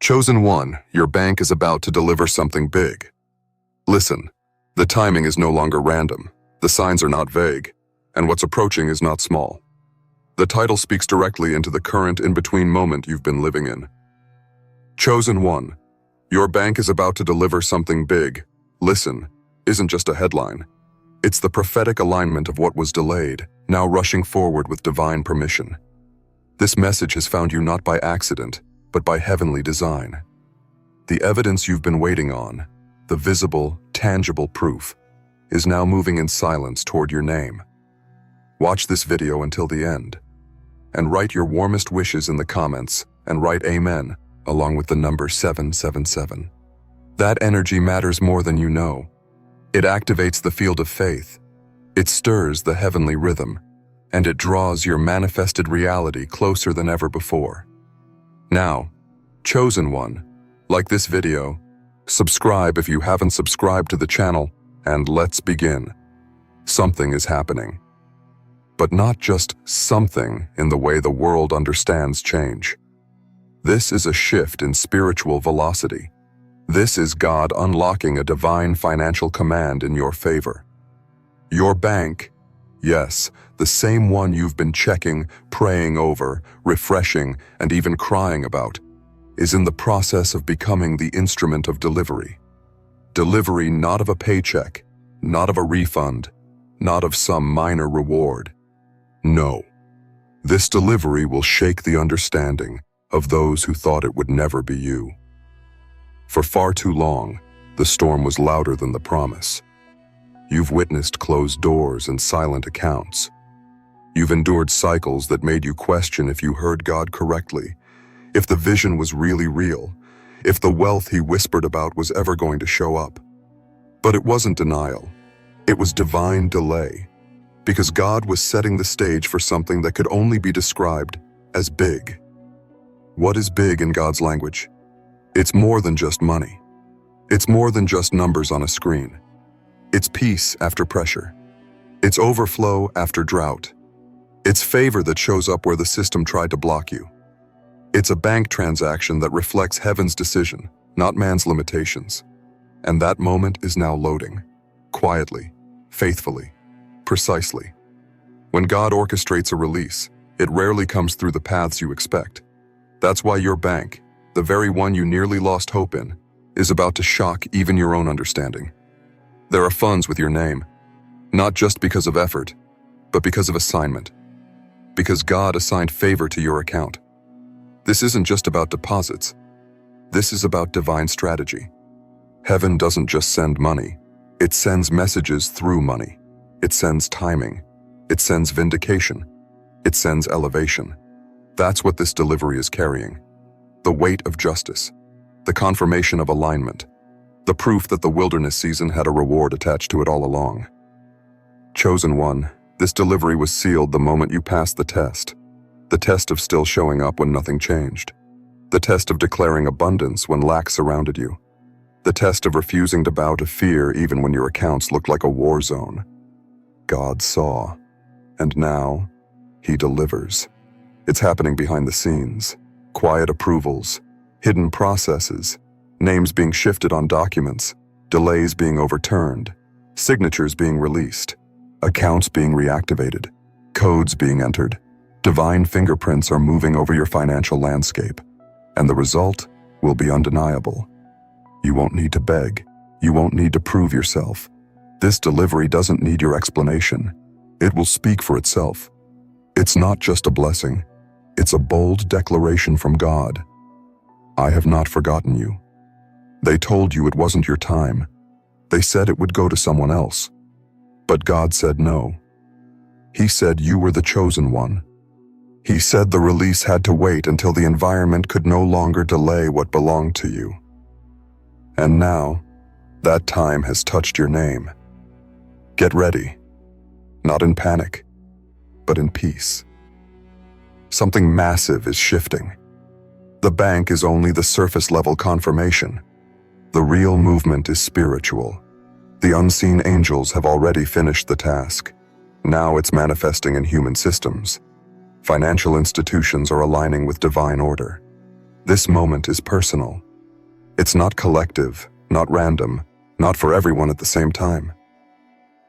Chosen one, your bank is about to deliver something big. Listen, the timing is no longer random, the signs are not vague, and what's approaching is not small. The title speaks directly into the current in-between moment you've been living in. Chosen one, your bank is about to deliver something big. Listen, isn't just a headline. It's the prophetic alignment of what was delayed, now rushing forward with divine permission. This message has found you not by accident, but by heavenly design. The evidence you've been waiting on, the visible, tangible proof, is now moving in silence toward your name. Watch this video until the end, and write your warmest wishes in the comments, and write Amen, along with the number 777. That energy matters more than you know. It activates the field of faith. It stirs the heavenly rhythm, and it draws your manifested reality closer than ever before. Now, chosen one, like this video, subscribe if you haven't subscribed to the channel, and let's begin. Something is happening. But not just something in the way the world understands change. This is a shift in spiritual velocity. This is God unlocking a divine financial command in your favor. Your bank, yes, the same one you've been checking, praying over, refreshing, and even crying about, is in the process of becoming the instrument of delivery. Delivery not of a paycheck, not of a refund, not of some minor reward. No. This delivery will shake the understanding of those who thought it would never be you. For far too long, the storm was louder than the promise. You've witnessed closed doors and silent accounts. You've endured cycles that made you question if you heard God correctly, if the vision was really real, if the wealth he whispered about was ever going to show up. But it wasn't denial. It was divine delay, because God was setting the stage for something that could only be described as big. What is big in God's language? It's more than just money. It's more than just numbers on a screen. It's peace after pressure. It's overflow after drought. It's favor that shows up where the system tried to block you. It's a bank transaction that reflects heaven's decision, not man's limitations. And that moment is now loading, quietly, faithfully, precisely. When God orchestrates a release, it rarely comes through the paths you expect. That's why your bank, the very one you nearly lost hope in, is about to shock even your own understanding. There are funds with your name, not just because of effort, but because of assignment. Because God assigned favor to your account. This isn't just about deposits. This is about divine strategy. Heaven doesn't just send money. It sends messages through money. It sends timing. It sends vindication. It sends elevation. That's what this delivery is carrying. The weight of justice, the confirmation of alignment, the proof that the wilderness season had a reward attached to it all along. Chosen one, this delivery was sealed the moment you passed the test of still showing up when nothing changed, the test of declaring abundance when lack surrounded you, the test of refusing to bow to fear even when your accounts looked like a war zone. God saw, and now he delivers. It's happening behind the scenes. Quiet approvals, hidden processes, names being shifted on documents, delays being overturned, signatures being released, accounts being reactivated, codes being entered. Divine fingerprints are moving over your financial landscape, and the result will be undeniable. You won't need to beg. You won't need to prove yourself. This delivery doesn't need your explanation. It will speak for itself. It's not just a blessing. It's a bold declaration from God. I have not forgotten you. They told you it wasn't your time. They said it would go to someone else. But God said no. He said you were the chosen one. He said the release had to wait until the environment could no longer delay what belonged to you. And now, that time has touched your name. Get ready. Not in panic, but in peace. Something massive is shifting. The bank is only the surface-level confirmation. The real movement is spiritual. The unseen angels have already finished the task. Now it's manifesting in human systems. Financial institutions are aligning with divine order. This moment is personal. It's not collective, not random, not for everyone at the same time.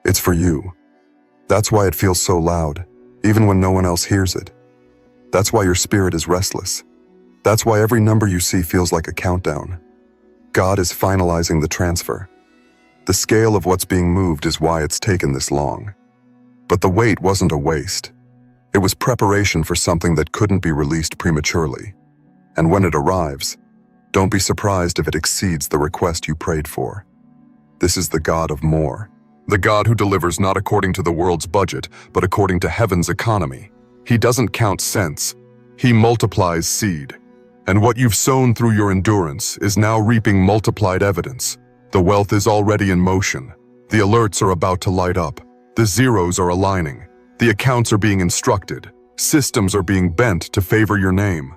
It's for you. That's why it feels so loud, even when no one else hears it. That's why your spirit is restless. That's why every number you see feels like a countdown. God is finalizing the transfer. The scale of what's being moved is why it's taken this long. But the wait wasn't a waste. It was preparation for something that couldn't be released prematurely. And when it arrives, don't be surprised if it exceeds the request you prayed for. This is the God of more. The God who delivers not according to the world's budget, but according to heaven's economy. He doesn't count cents. He multiplies seed. And what you've sown through your endurance is now reaping multiplied evidence. The wealth is already in motion. The alerts are about to light up. The zeros are aligning. The accounts are being instructed. Systems are being bent to favor your name.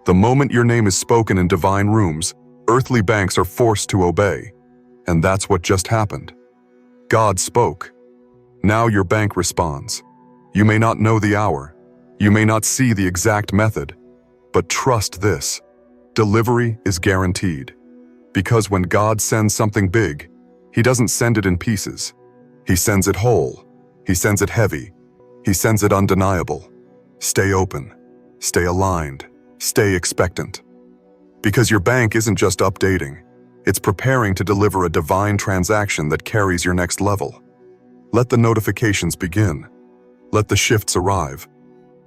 The moment your name is spoken in divine rooms, earthly banks are forced to obey. And that's what just happened. God spoke. Now your bank responds. You may not know the hour. You may not see the exact method. But trust this. Delivery is guaranteed. Because when God sends something big, He doesn't send it in pieces. He sends it whole. He sends it heavy. He sends it undeniable. Stay open. Stay aligned. Stay expectant. Because your bank isn't just updating. It's preparing to deliver a divine transaction that carries your next level. Let the notifications begin. Let the shifts arrive.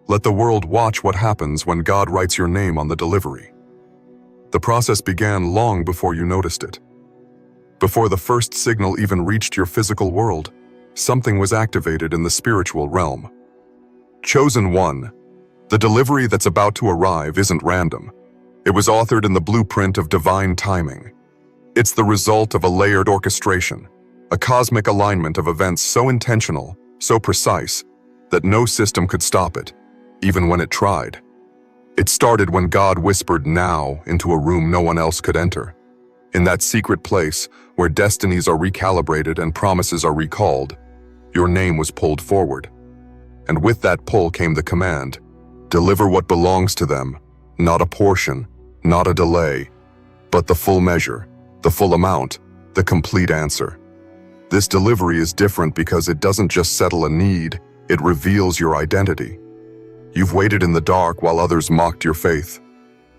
Let the world watch what happens when God writes your name on the delivery. The process began long before you noticed it. Before the first signal even reached your physical world, something was activated in the spiritual realm. Chosen one. The delivery that's about to arrive isn't random. It was authored in the blueprint of divine timing. It's the result of a layered orchestration, a cosmic alignment of events so intentional, so precise, that no system could stop it, even when it tried. It started when God whispered now into a room no one else could enter. In that secret place where destinies are recalibrated and promises are recalled, your name was pulled forward. And with that pull came the command, deliver what belongs to them, not a portion, not a delay, but the full measure, the full amount, the complete answer. This delivery is different because it doesn't just settle a need, it reveals your identity. You've waited in the dark while others mocked your faith.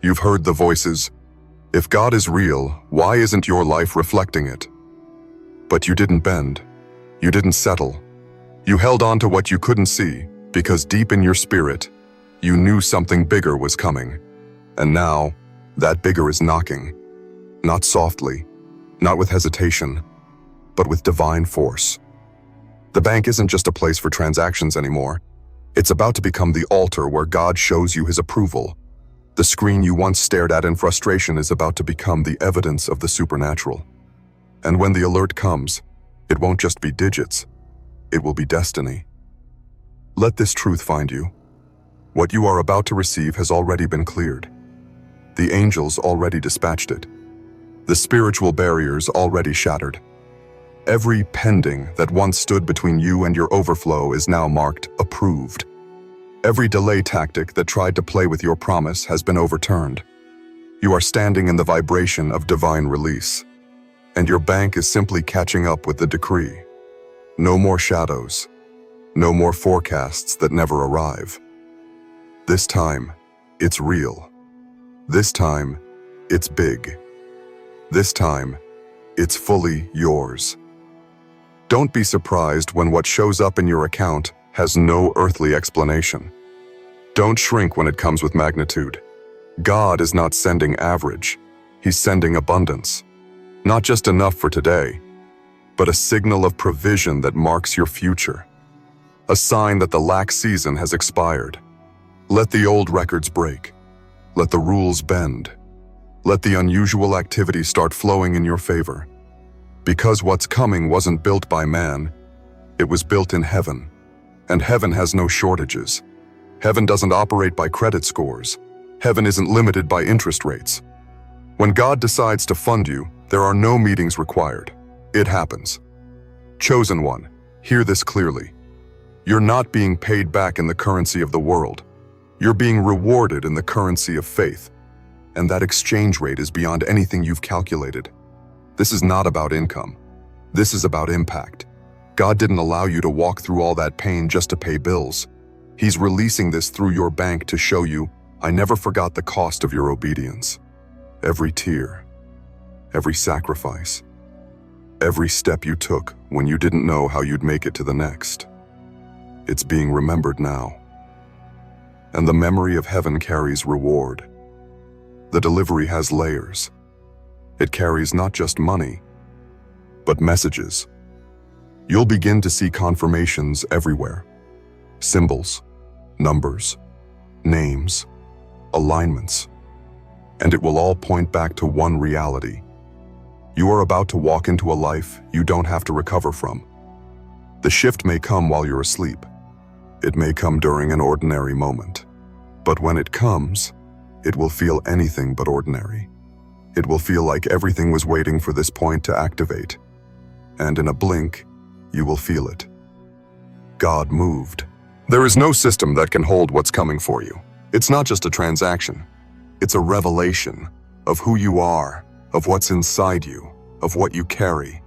You've heard the voices, if God is real, why isn't your life reflecting it? But you didn't bend. You didn't settle. You held on to what you couldn't see, because deep in your spirit, you knew something bigger was coming. And now, that bigger is knocking. Not softly, not with hesitation, but with divine force. The bank isn't just a place for transactions anymore. It's about to become the altar where God shows you His approval. The screen you once stared at in frustration is about to become the evidence of the supernatural. And when the alert comes, it won't just be digits. It will be destiny. Let this truth find you. What you are about to receive has already been cleared. The angels already dispatched it. The spiritual barriers already shattered. Every pending that once stood between you and your overflow is now marked approved. Every delay tactic that tried to play with your promise has been overturned. You are standing in the vibration of divine release, and your bank is simply catching up with the decree. No more shadows. No more forecasts that never arrive. This time, it's real. This time, it's big. This time, it's fully yours. Don't be surprised when what shows up in your account has no earthly explanation. Don't shrink when it comes with magnitude. God is not sending average. He's sending abundance. Not just enough for today, but a signal of provision that marks your future. A sign that the lax season has expired. Let the old records break. Let the rules bend. Let the unusual activity start flowing in your favor. Because what's coming wasn't built by man, it was built in heaven. And heaven has no shortages. Heaven doesn't operate by credit scores. Heaven isn't limited by interest rates. When God decides to fund you, there are no meetings required. It happens. Chosen one, hear this clearly. You're not being paid back in the currency of the world. You're being rewarded in the currency of faith. And that exchange rate is beyond anything you've calculated. This is not about income. This is about impact. God didn't allow you to walk through all that pain just to pay bills. He's releasing this through your bank to show you, I never forgot the cost of your obedience. Every tear, every sacrifice, every step you took when you didn't know how you'd make it to the next. It's being remembered now. And the memory of heaven carries reward. The delivery has layers. It carries not just money, but messages. You'll begin to see confirmations everywhere. Symbols, numbers, names, alignments. And it will all point back to one reality. You are about to walk into a life you don't have to recover from. The shift may come while you're asleep. It may come during an ordinary moment. But when it comes, it will feel anything but ordinary. It will feel like everything was waiting for this point to activate. And in a blink, you will feel it. God moved. There is no system that can hold what's coming for you. It's not just a transaction. It's a revelation of who you are, of what's inside you, of what you carry.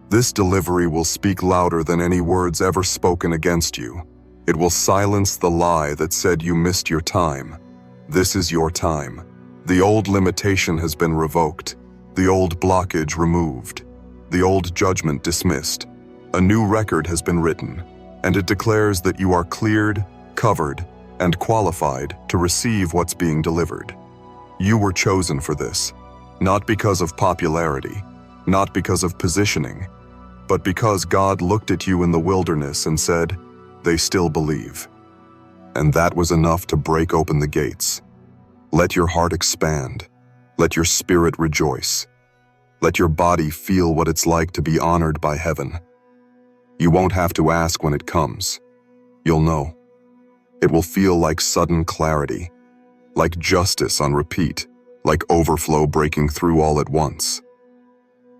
This delivery will speak louder than any words ever spoken against you. It will silence the lie that said you missed your time. This is your time. The old limitation has been revoked. The old blockage removed. The old judgment dismissed. A new record has been written, and it declares that you are cleared, covered, and qualified to receive what's being delivered. You were chosen for this, not because of popularity, not because of positioning, but because God looked at you in the wilderness and said, they still believe. And that was enough to break open the gates. Let your heart expand. Let your spirit rejoice. Let your body feel what it's like to be honored by heaven. You won't have to ask when it comes. You'll know. It will feel like sudden clarity, like justice on repeat, like overflow breaking through all at once.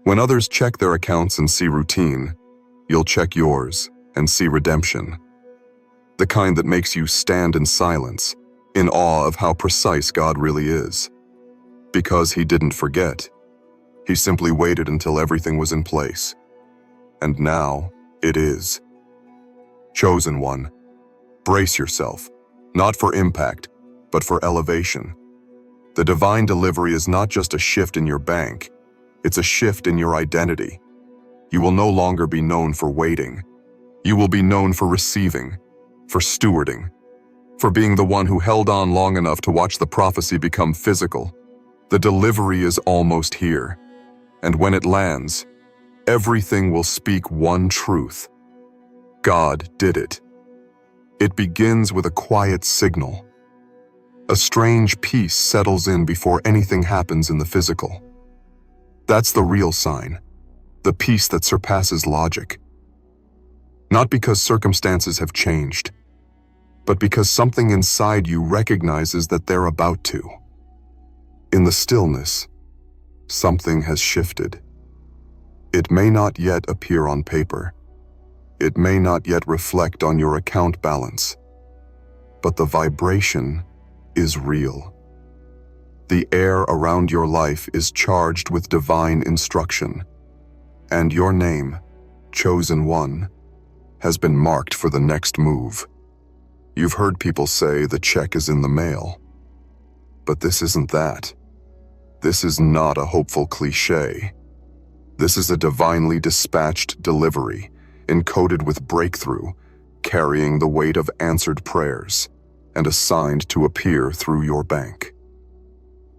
When others check their accounts and see routine, you'll check yours and see redemption. The kind that makes you stand in silence, in awe of how precise God really is. Because He didn't forget. He simply waited until everything was in place. And now, it is. Chosen one, brace yourself, not for impact, but for elevation. The divine delivery is not just a shift in your bank, it's a shift in your identity. You will no longer be known for waiting. You will be known for receiving, for stewarding, for being the one who held on long enough to watch the prophecy become physical. The delivery is almost here. And when it lands, everything will speak one truth. God did it. It begins with a quiet signal. A strange peace settles in before anything happens in the physical. That's the real sign, the peace that surpasses logic. Not because circumstances have changed, but because something inside you recognizes that they're about to. In the stillness, something has shifted. It may not yet appear on paper. It may not yet reflect on your account balance. But the vibration is real. The air around your life is charged with divine instruction. And your name, chosen one, has been marked for the next move. You've heard people say the check is in the mail. But this isn't that. This is not a hopeful cliche. This is a divinely dispatched delivery, encoded with breakthrough, carrying the weight of answered prayers, and assigned to appear through your bank.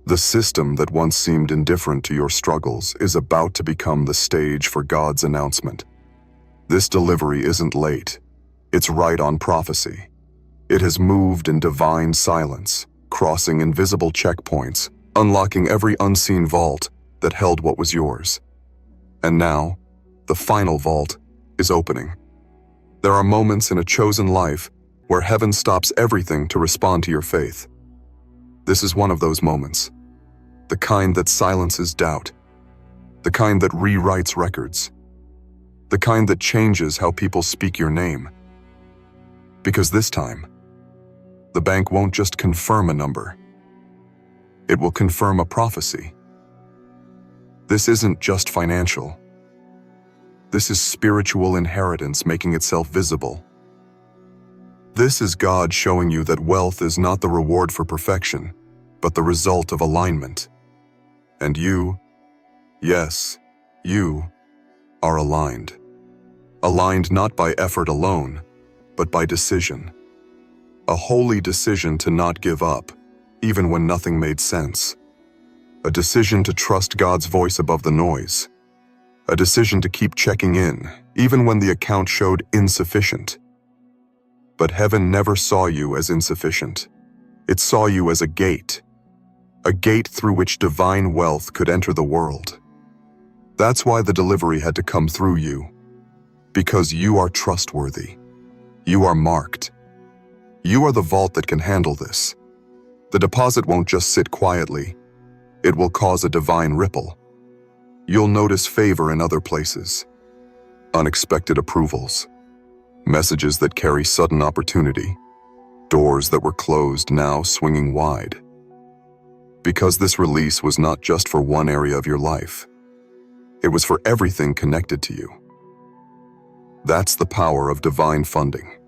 The system that once seemed indifferent to your struggles is about to become the stage for God's announcement. This delivery isn't late. It's right on prophecy. It has moved in divine silence, crossing invisible checkpoints, unlocking every unseen vault that held what was yours. And now, the final vault is opening. There are moments in a chosen life where heaven stops everything to respond to your faith. This is one of those moments. The kind that silences doubt. The kind that rewrites records. The kind that changes how people speak your name. Because this time, the bank won't just confirm a number. It will confirm a prophecy. This isn't just financial. This is spiritual inheritance making itself visible. This is God showing you that wealth is not the reward for perfection, but the result of alignment. And you, yes, you, are aligned. Aligned not by effort alone, but by decision. A holy decision to not give up, even when nothing made sense. A decision to trust God's voice above the noise. A decision to keep checking in, even when the account showed insufficient. But heaven never saw you as insufficient. It saw you as a gate through which divine wealth could enter the world. That's why the delivery had to come through you. Because you are trustworthy. You are marked. You are the vault that can handle this. The deposit won't just sit quietly. It will cause a divine ripple. You'll notice favor in other places. Unexpected approvals. Messages that carry sudden opportunity. Doors that were closed now swinging wide. Because this release was not just for one area of your life. It was for everything connected to you. That's the power of divine funding.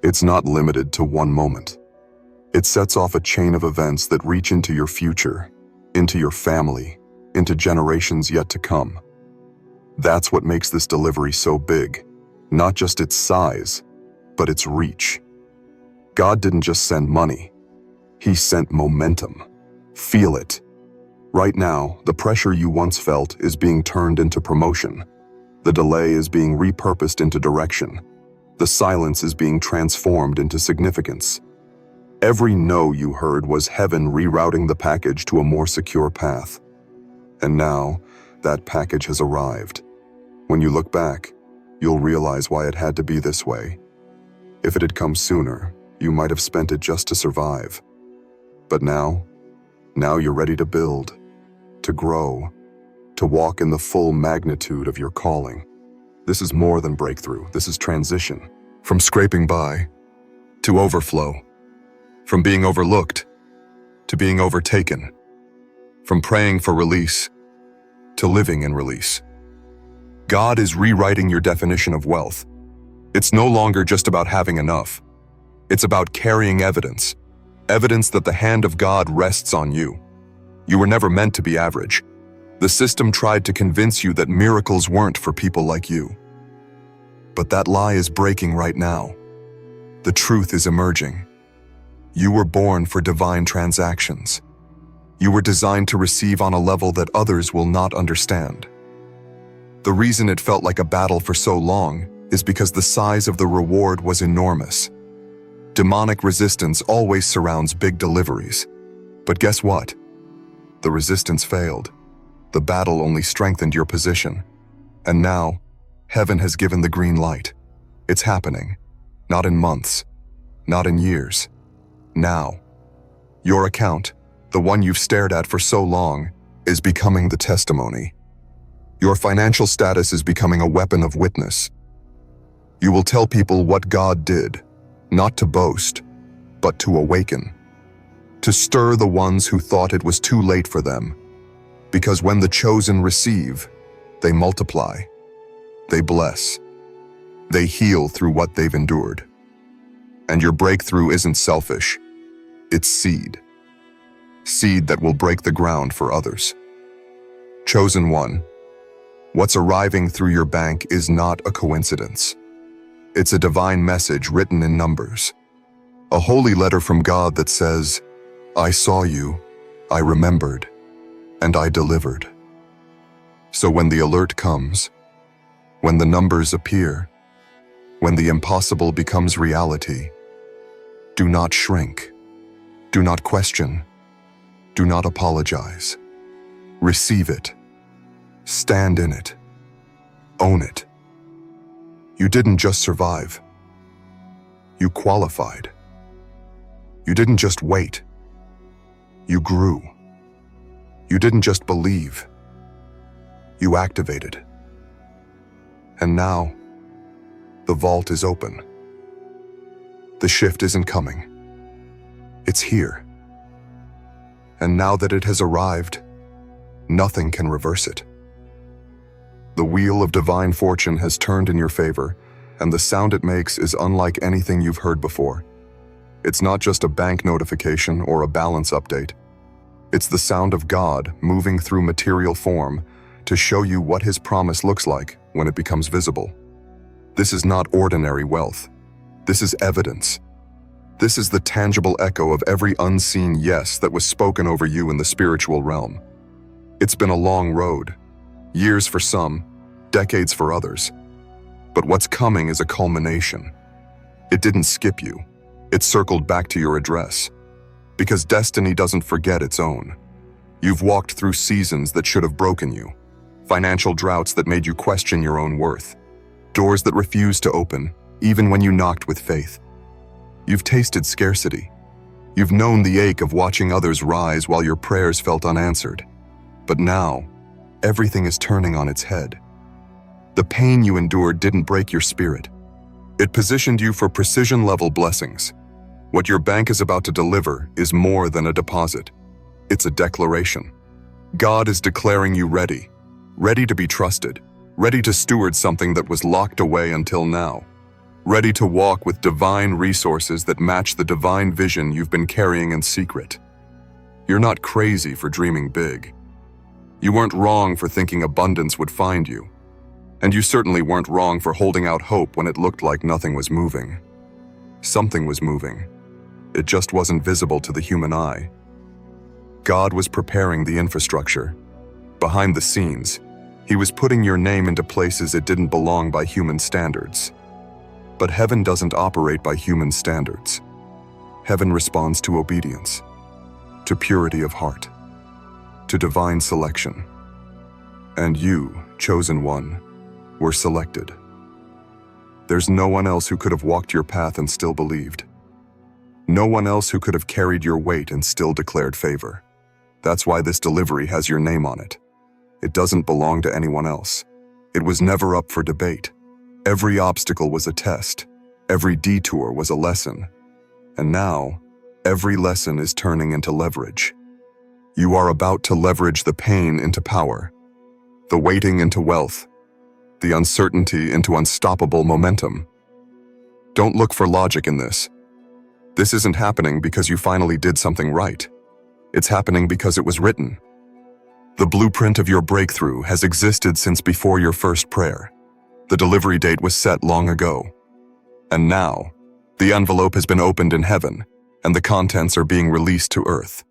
It's not limited to one moment. It sets off a chain of events that reach into your future, into your family, into generations yet to come. That's what makes this delivery so big, not just its size, but its reach. God didn't just send money. He sent momentum. Feel it. Right now, the pressure you once felt is being turned into promotion. The delay is being repurposed into direction. The silence is being transformed into significance. Every no you heard was heaven rerouting the package to a more secure path. And now, that package has arrived. When you look back, you'll realize why it had to be this way. If it had come sooner, you might have spent it just to survive. But now you're ready to build, to grow, to walk in the full magnitude of your calling. This is more than breakthrough. This is transition. From scraping by to overflow. From being overlooked to being overtaken. From praying for release to living in release. God is rewriting your definition of wealth. It's no longer just about having enough. It's about carrying evidence. Evidence that the hand of God rests on you. You were never meant to be average. The system tried to convince you that miracles weren't for people like you. But that lie is breaking right now. The truth is emerging. You were born for divine transactions. You were designed to receive on a level that others will not understand. The reason it felt like a battle for so long is because the size of the reward was enormous. Demonic resistance always surrounds big deliveries. But guess what? The resistance failed. The battle only strengthened your position. And now, heaven has given the green light. It's happening. Not in months. Not in years. Now. Your account, the one you've stared at for so long, is becoming the testimony. Your financial status is becoming a weapon of witness. You will tell people what God did, not to boast, but to awaken. To stir the ones who thought it was too late for them. Because when the chosen receive, they multiply. They bless. They heal through what they've endured. And your breakthrough isn't selfish. It's seed. Seed that will break the ground for others. Chosen one, what's arriving through your bank is not a coincidence. It's a divine message written in numbers. A holy letter from God that says, I saw you, I remembered, and I delivered. So when the alert comes, when the numbers appear, when the impossible becomes reality, do not shrink, do not question, do not apologize. Receive it, stand in it, own it. You didn't just survive, you qualified. You didn't just wait, you grew. You didn't just believe, you activated. And now, the vault is open. The shift isn't coming. It's here. And now that it has arrived, nothing can reverse it. The wheel of divine fortune has turned in your favor, and the sound it makes is unlike anything you've heard before. It's not just a bank notification or a balance update. It's the sound of God moving through material form to show you what His promise looks like when it becomes visible. This is not ordinary wealth. This is evidence. This is the tangible echo of every unseen yes that was spoken over you in the spiritual realm. It's been a long road, years for some, decades for others. But what's coming is a culmination. It didn't skip you. It circled back to your address. Because destiny doesn't forget its own. You've walked through seasons that should have broken you, financial droughts that made you question your own worth, doors that refused to open, even when you knocked with faith. You've tasted scarcity. You've known the ache of watching others rise while your prayers felt unanswered. But now, everything is turning on its head. The pain you endured didn't break your spirit. It positioned you for precision-level blessings. What your bank is about to deliver is more than a deposit. It's a declaration. God is declaring you ready to be trusted, ready to steward something that was locked away until now, ready to walk with divine resources that match the divine vision you've been carrying in secret. You're not crazy for dreaming big. You weren't wrong for thinking abundance would find you. And you certainly weren't wrong for holding out hope when it looked like nothing was moving. Something was moving. It just wasn't visible to the human eye. God was preparing the infrastructure. Behind the scenes, He was putting your name into places it didn't belong by human standards. But heaven doesn't operate by human standards. Heaven responds to obedience, to purity of heart, to divine selection. And you, chosen one, were selected. There's no one else who could have walked your path and still believed. No one else who could have carried your weight and still declared favor. That's why this delivery has your name on it. It doesn't belong to anyone else. It was never up for debate. Every obstacle was a test. Every detour was a lesson. And now, every lesson is turning into leverage. You are about to leverage the pain into power, the waiting into wealth, the uncertainty into unstoppable momentum. Don't look for logic in this. This isn't happening because you finally did something right. It's happening because it was written. The blueprint of your breakthrough has existed since before your first prayer. The delivery date was set long ago. And now, the envelope has been opened in heaven, and the contents are being released to earth.